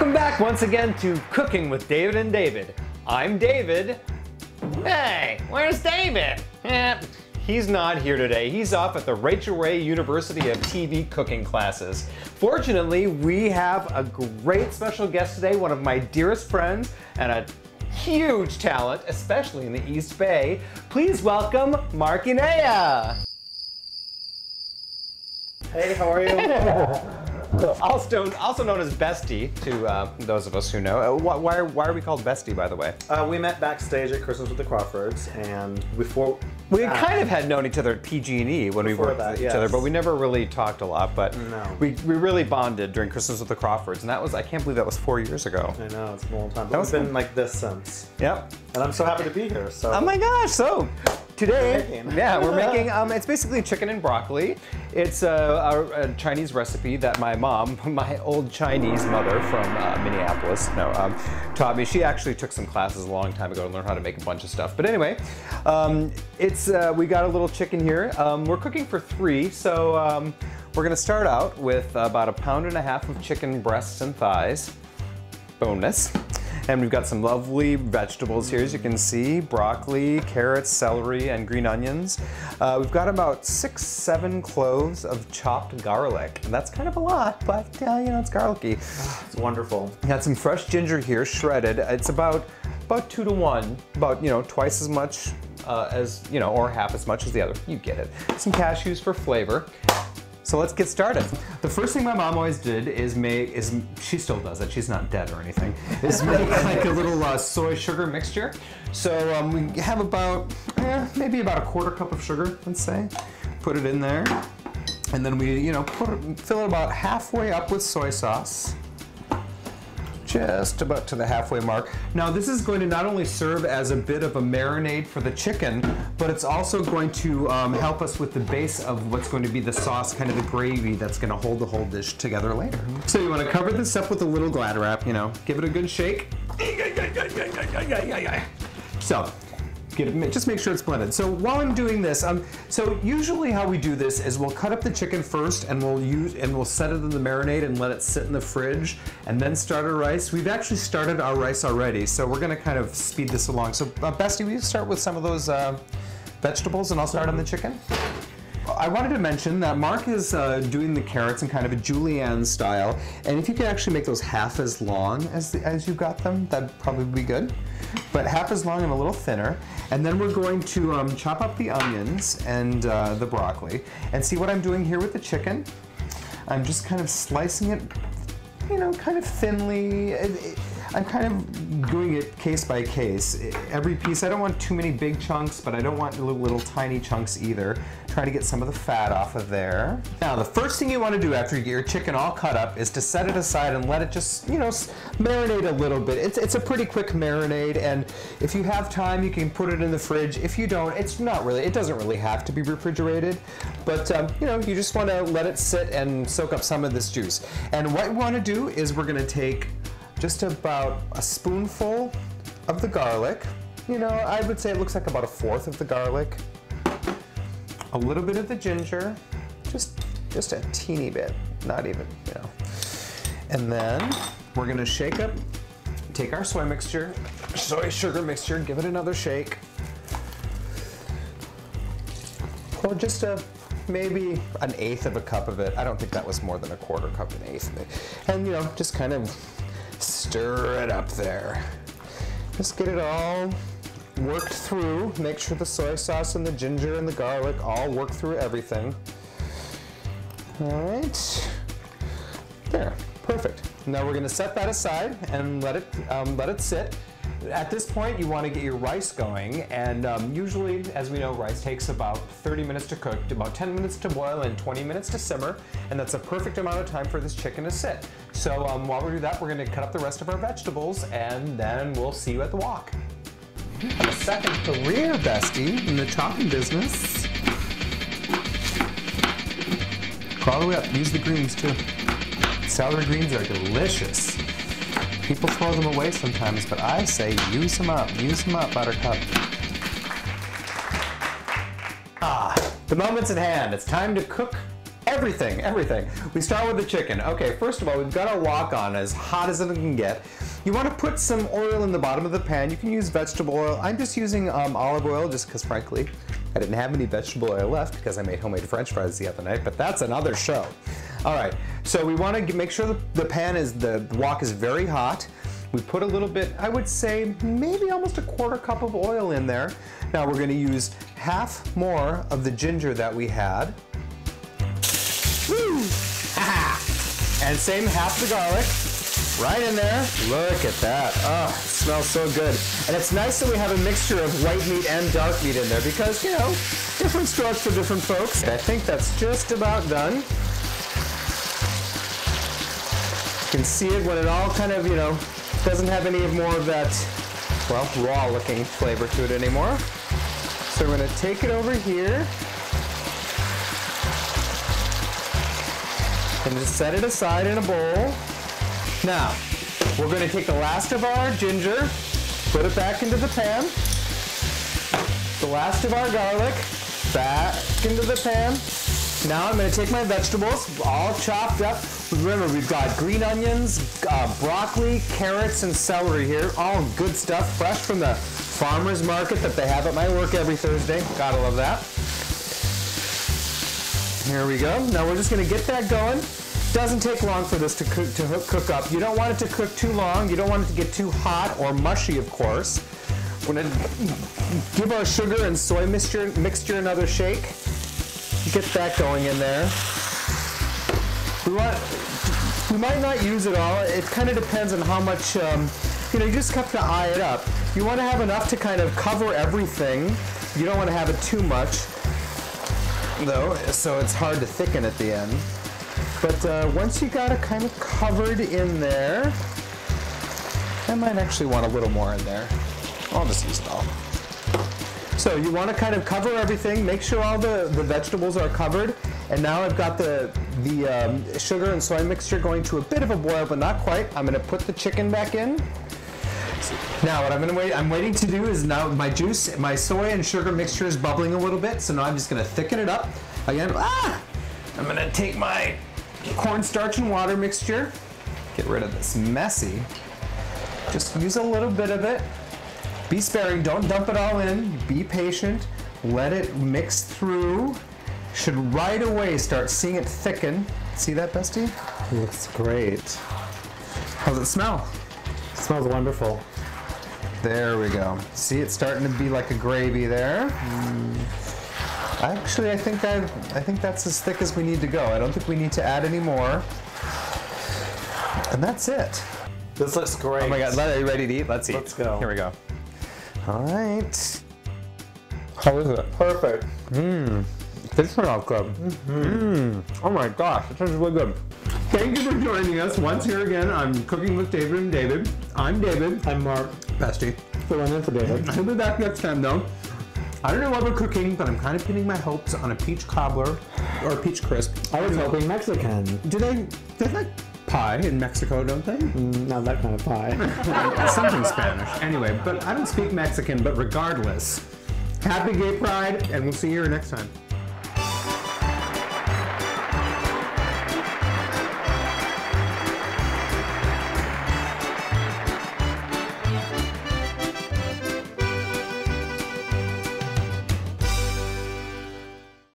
Welcome back once again to Cooking with David and David. I'm David. Hey, where's David? He's not here today. He's off at the Rachel Ray University of TV cooking classes. Fortunately, we have a great special guest today, one of my dearest friends and a huge talent, especially in the East Bay. Please welcome Mahr. Hey, how are you? Also known as Bestie to those of us who know. Why are we called Bestie, by the way? We met backstage at Christmas with the Crawfords, and before we kind of had known each other at PG&E when we worked with each other, but we never really talked a lot. But we really bonded during Christmas with the Crawfords, and that was, I can't believe that was 4 years ago. I know, it's been a long time. But it's been like this since. Yep. And I'm so happy to be here. So. Oh my gosh! So today, we're making. It's basically chicken and broccoli. It's a Chinese recipe that my mom, my old Chinese mother from Minneapolis, taught me. She actually took some classes a long time ago to learn how to make a bunch of stuff. But anyway, we got a little chicken here. We're cooking for 3, so we're gonna start out with about 1.5 pounds of chicken breasts and thighs, boneless. And we've got some lovely vegetables here, as you can see: broccoli, carrots, celery, and green onions. We've got about 6-7 cloves of chopped garlic, and that's kind of a lot, but you know, it's garlicky. It's wonderful. Got some fresh ginger here, shredded. It's about 2 to 1, about twice as much as or half as much as the other. You get it. Some cashews for flavor. So let's get started. The first thing my mom always did is she still does it, she's not dead or anything, is make like a little soy sugar mixture. So we have about, maybe about 1/4 cup of sugar, let's say. Put it in there. And then we, fill it about halfway up with soy sauce. Just about to the halfway mark. Now this is going to not only serve as a bit of a marinade for the chicken, but it's also going to help us with the base of what's going to be the sauce, kind of the gravy that's going to hold the whole dish together later. So you want to cover this up with a little Glad wrap, give it a good shake. So, just make sure it's blended. So while I'm doing this, so usually how we do this is we'll cut up the chicken first, and we'll set it in the marinade and let it sit in the fridge, and then start our rice. We've actually started our rice already, so we're gonna kind of speed this along. So Bestie, will you start with some of those vegetables, and I'll start on the chicken? I wanted to mention that Mahr is doing the carrots in kind of a julienne style, and if you could actually make those half as long as you got them, that'd probably be good. But half as long and a little thinner. And then we're going to chop up the onions and the broccoli. And see what I'm doing here with the chicken? I'm just kind of slicing it, kind of thinly. I'm kind of doing it case by case. Every piece, I don't want too many big chunks, but I don't want little tiny chunks either. Try to get some of the fat off of there. Now, the first thing you want to do after you get your chicken all cut up is to set it aside and let it just, marinate a little bit. It's a pretty quick marinade, and if you have time, you can put it in the fridge. If you don't, it doesn't really have to be refrigerated, but you just want to let it sit and soak up some of this juice. And what we want to do is we're going to take just about a spoonful of the garlic. I would say it looks like about 1/4 of the garlic. A little bit of the ginger, just a teeny bit, not even, And then we're gonna take our soy sugar mixture, give it another shake. Pour just maybe 1/8 of a cup of it. I don't think that was more than 1/4 cup, 1/8 of it. And just kind of stir it up there. Just get it all worked through. Make sure the soy sauce and the ginger and the garlic all work through everything. All right. There, perfect. Now we're gonna set that aside and let it sit. At this point, you want to get your rice going, and usually, as we know, rice takes about 30 minutes to cook, about 10 minutes to boil, and 20 minutes to simmer, and that's a perfect amount of time for this chicken to sit. So while we do that, we're going to cut up the rest of our vegetables, and then we'll see you at the wok. A second career, Bestie, in the chopping business. Go all the way up. Use the greens too. Celery greens are delicious. People throw them away sometimes, but I say use them up, Buttercup. The moment's at hand. It's time to cook everything. We start with the chicken. Okay, first of all, we've got our wok on as hot as it can get. You want to put some oil in the bottom of the pan. You can use vegetable oil. I'm just using olive oil just because, frankly, I didn't have any vegetable oil left because I made homemade French fries the other night, but that's another show. All right, so we want to make sure the wok is very hot. We put a little bit, I would say maybe almost a quarter cup of oil in there. Now we're going to use half more of the ginger that we had. Woo! And same half the garlic. Right in there. Look at that. Oh, it smells so good. And it's nice that we have a mixture of white meat and dark meat in there because, you know, different strokes for different folks. I think that's just about done. You can see it when it all kind of, you know, doesn't have any more of that, well, raw looking flavor to it anymore. So we're going to take it over here and just set it aside in a bowl. Now, we're going to take the last of our ginger, put it back into the pan, the last of our garlic, back into the pan. Now I'm going to take my vegetables, all chopped up. Remember, we've got green onions, broccoli, carrots, and celery here. All good stuff, fresh from the farmer's market that they have at my work every Thursday. Gotta love that. Here we go. Now we're just going to get that going. Doesn't take long for this to cook up. You don't want it to cook too long. You don't want it to get too hot or mushy, of course. We're going to give our sugar and soy mixture another shake. Get that going in there. We might not use it all. It kind of depends on how much, you know, you just have to eye it up. You want to have enough to kind of cover everything. You don't want to have it too much, though, so it's hard to thicken at the end. But once you got it kind of covered in there, I might actually want a little more in there. I'll just use it all. So you want to kind of cover everything, make sure all the vegetables are covered, and now I've got the sugar and soy mixture going to a bit of a boil, but not quite. I'm going to put the chicken back in. Now what I'm waiting to do is now my soy and sugar mixture is bubbling a little bit, so now I'm just going to thicken it up. Again, I'm going to take my cornstarch and water mixture, get rid of this messy, just use a little bit of it. Be sparing, don't dump it all in, be patient, let it mix through. Should right away start seeing it thicken. See that, Bestie? It looks great. How's it smell? It smells wonderful. There we go. See, it's starting to be like a gravy there. Actually, I think that's as thick as we need to go. I don't think we need to add any more. And that's it. This looks great. Oh my God, are you ready to eat? Let's eat. Let's go. Here we go. All right. How is it? Perfect. This turned out good. Oh my gosh, it tastes really good. Thank you for joining us once here again on Cooking with David and David. I'm David. I'm Mahr. Bestie. Filling in for David. I'll be back next time though. I don't know what we're cooking, but I'm kind of pinning my hopes on a peach cobbler or a peach crisp. I was hoping Mexican. They like pie in Mexico, don't they? Not that kind of pie. Something Spanish. Anyway, but I don't speak Mexican, but regardless, happy Gay Pride, and we'll see you here next time.